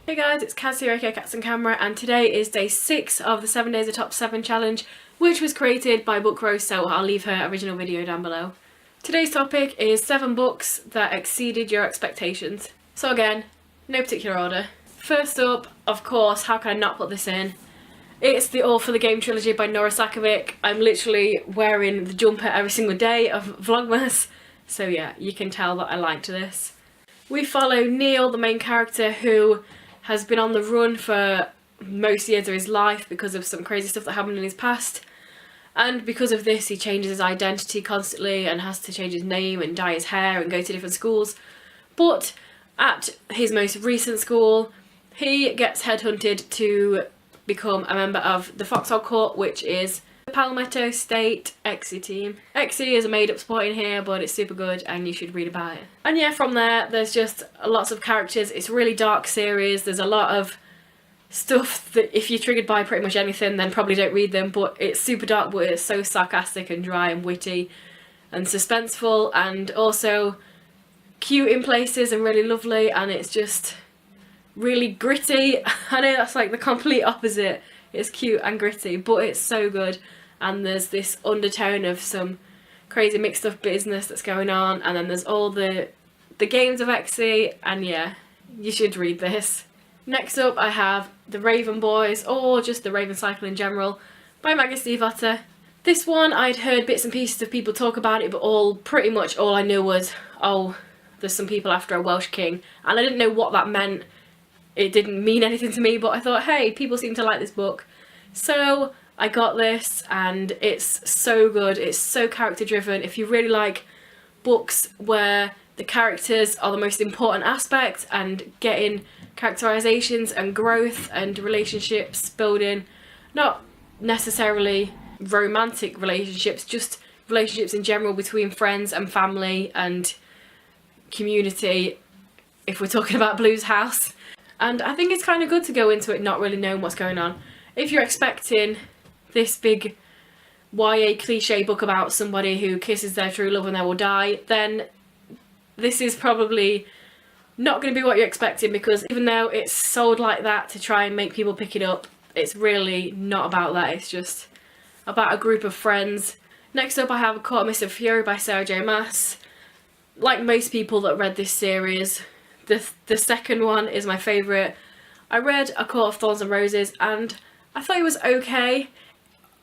Hey guys, it's Kaz here, aka Cats and Camera, and today is day 6 of the 7 Days of Top 7 challenge, which was created by Book Rose, so I'll leave her original video down below. Today's topic is 7 books that exceeded your expectations. So again, no particular order. First up, of course, how can I not put this in? It's the All for the Game trilogy by Nora Sakavic. I'm literally wearing the jumper every single day of Vlogmas, so yeah, you can tell that I liked this. We follow Neil, the main character, who has been on the run for most years of his life because of some crazy stuff that happened in his past. And because of this, he changes his identity constantly and has to change his name and dye his hair and go to different schools. But at his most recent school, he gets headhunted to become a member of the Foxhole Court, which is the Palmetto State Exy team. Exy is a made-up sport in here, but it's super good and you should read about it. And yeah, from there, there's just lots of characters. It's a really dark series. There's a lot of stuff that if you're triggered by pretty much anything, then probably don't read them, but it's super dark, but it's so sarcastic and dry and witty and suspenseful and also cute in places and really lovely, and it's just really gritty. I know that's like the complete opposite. It's cute and gritty, but it's so good. And there's this undertone of some crazy mixed up business that's going on, and then there's all the games of Exy, and yeah, you should read this. Next up I have The Raven Boys, or just The Raven Cycle in general, by Maggie Stiefvater. This one I'd heard bits and pieces of people talk about it, but pretty much all I knew was, oh, there's some people after a Welsh king, and I didn't know what that meant. It didn't mean anything to me, but I thought, hey, people seem to like this book. So I got this and it's so good. It's so character driven. If you really like books where the characters are the most important aspect and getting characterizations and growth and relationships building, not necessarily romantic relationships, just relationships in general between friends and family and community, if we're talking about Blue's House. And I think it's kind of good to go into it not really knowing what's going on. If you're expecting this big YA cliche book about somebody who kisses their true love and they will die, then this is probably not going to be what you're expecting, because even though it's sold like that to try and make people pick it up, it's really not about that. It's just about a group of friends. Next up I have A Court of Mist and Fury by Sarah J Maas. Like most people that read this series, the second one is my favourite. I read A Court of Thorns and Roses and I thought it was okay.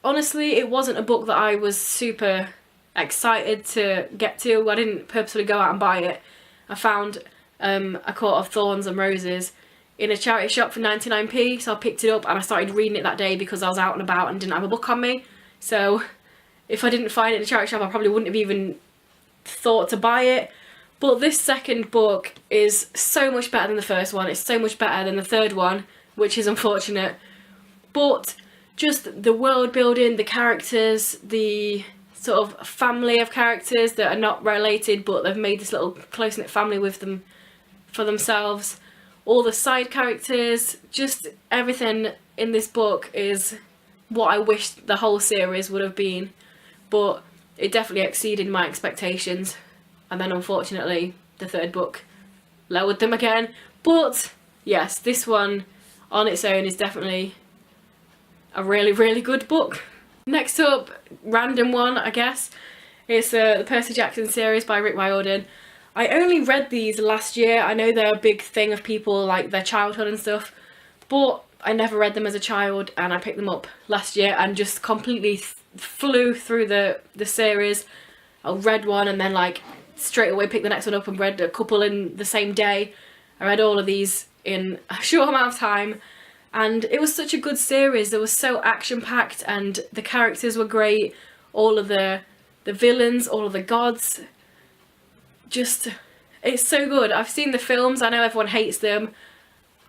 Honestly, it wasn't a book that I was super excited to get to. I didn't purposely go out and buy it. I found A Court of Thorns and Roses in a charity shop for 99p, so I picked it up and I started reading it that day because I was out and about and didn't have a book on me. So if I didn't find it in a charity shop, I probably wouldn't have even thought to buy it. But this second book is so much better than the first one. It's so much better than the third one, which is unfortunate. But just the world building, the characters, the sort of family of characters that are not related, but they've made this little close-knit family with them for themselves. All the side characters, just everything in this book is what I wish the whole series would have been. But it definitely exceeded my expectations. And then unfortunately the third book lowered them again. But yes, this one on its own is definitely a really, really good book. Next up, random one I guess, it's the Percy Jackson series by Rick Riordan. I only read these last year. I know they're a big thing of people, like their childhood and stuff, but I never read them as a child and I picked them up last year and just completely flew through the series. I read one and then like straight away picked the next one up and read a couple in the same day. I read all of these in a short amount of time and it was such a good series. It was so action-packed and the characters were great. All of the villains, all of the gods, just, it's so good. I've seen the films, I know everyone hates them.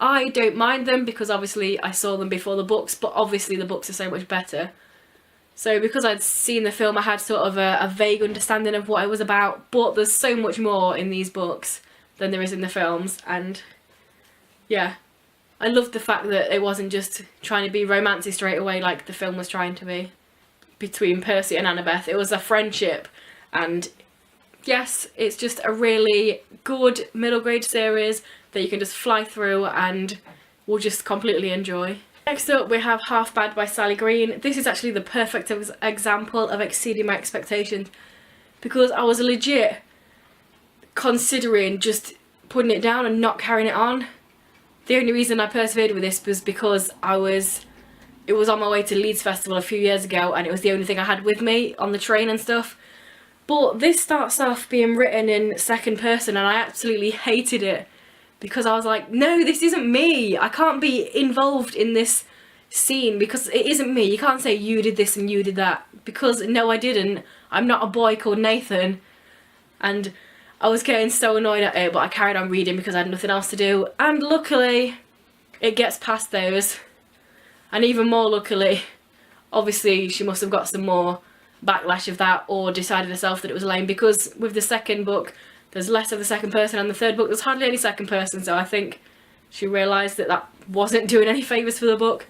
I don't mind them because obviously I saw them before the books, but obviously the books are so much better. So because I'd seen the film, I had sort of a vague understanding of what it was about, but there's so much more in these books than there is in the films, and yeah, I loved the fact that it wasn't just trying to be romancy straight away like the film was trying to be between Percy and Annabeth. It was a friendship, and yes, it's just a really good middle grade series that you can just fly through and will just completely enjoy. Next up we have Half Bad by Sally Green. This is actually the perfect example of exceeding my expectations, because I was legit considering just putting it down and not carrying it on. The only reason I persevered with this was because it was on my way to Leeds Festival a few years ago, and it was the only thing I had with me on the train and stuff. But this starts off being written in second person, and I absolutely hated it, because I was like, no, this isn't me. I can't be involved in this scene because it isn't me. You can't say you did this and you did that, because no, I didn't. I'm not a boy called Nathan. And I was getting so annoyed at it, but I carried on reading because I had nothing else to do. And luckily, it gets past those. And even more luckily, obviously she must have got some more backlash of that, or decided herself that it was lame, because with the second book there's less of the second person, and the third book there's hardly any second person, so I think she realised that that wasn't doing any favours for the book.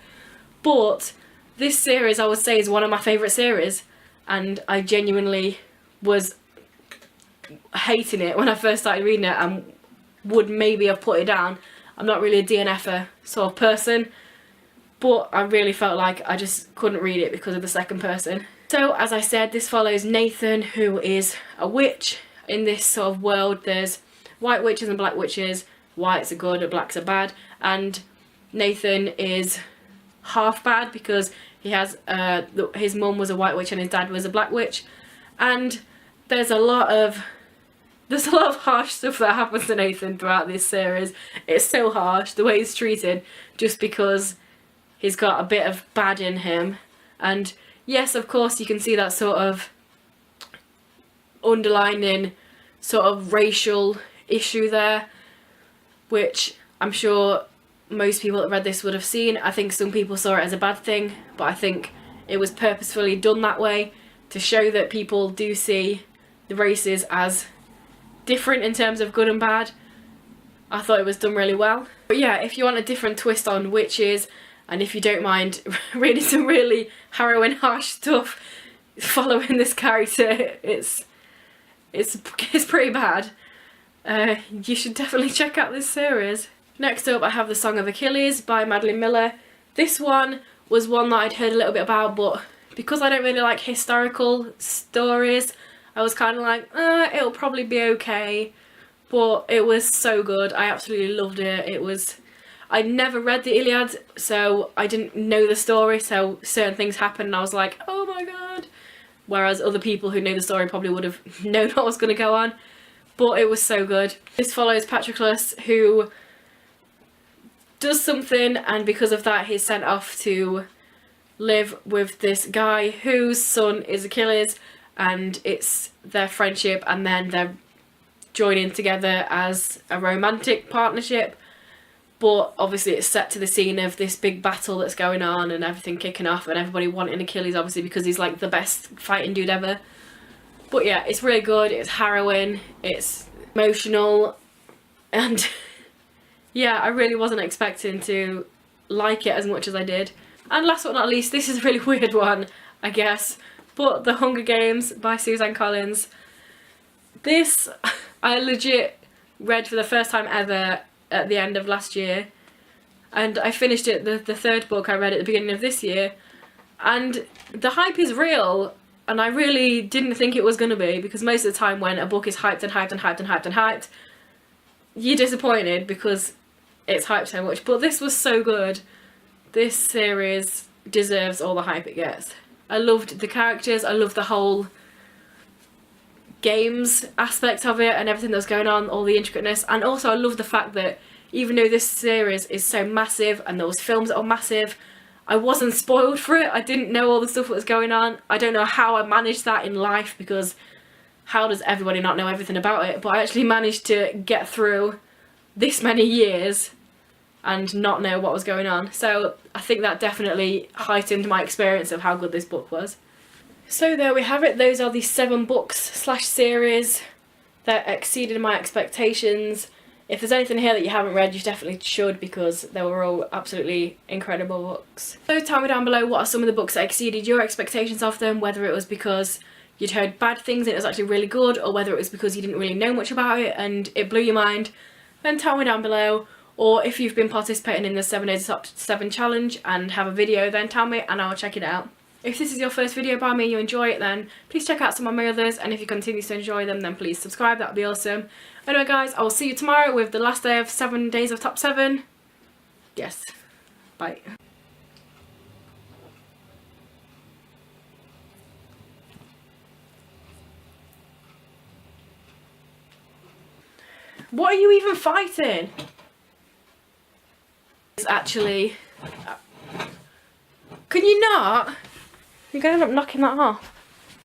But this series, I would say, is one of my favourite series, and I genuinely was hating it when I first started reading it and would maybe have put it down. I'm not really a DNFer sort of person, but I really felt like I just couldn't read it because of the second person. So as I said, this follows Nathan, who is a witch. In this sort of world there's white witches and black witches. Whites are good and blacks are bad, and Nathan is half bad because he has his mum was a white witch and his dad was a black witch, and there's a lot of harsh stuff that happens to Nathan throughout this series. It's so harsh the way he's treated, just because he's got a bit of bad in him. And yes, of course you can see that sort of underlining sort of racial issue there, which I'm sure most people that read this would have seen. I think some people saw it as a bad thing, but I think it was purposefully done that way to show that people do see the races as different in terms of good and bad. I thought it was done really well. But yeah, if you want a different twist on witches, and if you don't mind reading some really harrowing, harsh stuff following this character, it's pretty bad. You should definitely check out this series. Next up I have The Song of Achilles by Madeline Miller. This one was one that I'd heard a little bit about, but because I don't really like historical stories, I was kind of like, it'll probably be okay. But it was so good. I absolutely loved it. I'd never read the Iliad, so I didn't know the story, so certain things happened and I was like, oh my god. Whereas other people who know the story probably would have known what was going to go on. But it was so good. This follows Patroclus, who does something, and because of that he's sent off to live with this guy whose son is Achilles, and it's their friendship and then they're joining together as a romantic partnership. But obviously it's set to the scene of this big battle that's going on and everything kicking off and everybody wanting Achilles, obviously, because he's like the best fighting dude ever. But yeah, it's really good, it's harrowing, it's emotional, and yeah, I really wasn't expecting to like it as much as I did. And last but not least, this is a really weird one, I guess, but The Hunger Games by Suzanne Collins. This I legit read for the first time ever at the end of last year, and I finished it, the third book I read at the beginning of this year, and the hype is real, and I really didn't think it was going to be, because most of the time when a book is hyped and hyped and hyped and hyped and hyped, you're disappointed because it's hyped so much. But this was so good. This series deserves all the hype it gets. I loved the characters, I loved the whole games aspect of it and everything that was going on, all the intricateness, and also I love the fact that even though this series is so massive and those films are massive, I wasn't spoiled for it. I didn't know all the stuff that was going on. I don't know how I managed that in life, because how does everybody not know everything about it? But I actually managed to get through this many years and not know what was going on. So I think that definitely heightened my experience of how good this book was. So there we have it. Those are the 7 books slash series that exceeded my expectations. If there's anything here that you haven't read, you definitely should, because they were all absolutely incredible books. So tell me down below, what are some of the books that exceeded your expectations of them, whether it was because you'd heard bad things and it was actually really good, or whether it was because you didn't really know much about it and it blew your mind. Then tell me down below. or if you've been participating in the 7 days top 7 challenge and have a video, then tell me and I'll check it out. If this is your first video by me and you enjoy it, then please check out some of my others, and if you continue to enjoy them, then please subscribe, that would be awesome. Anyway guys, I will see you tomorrow with the last day of 7 days of top 7. Yes, bye. What are you even fighting? It's actually... Can you not? You're gonna end up knocking that off.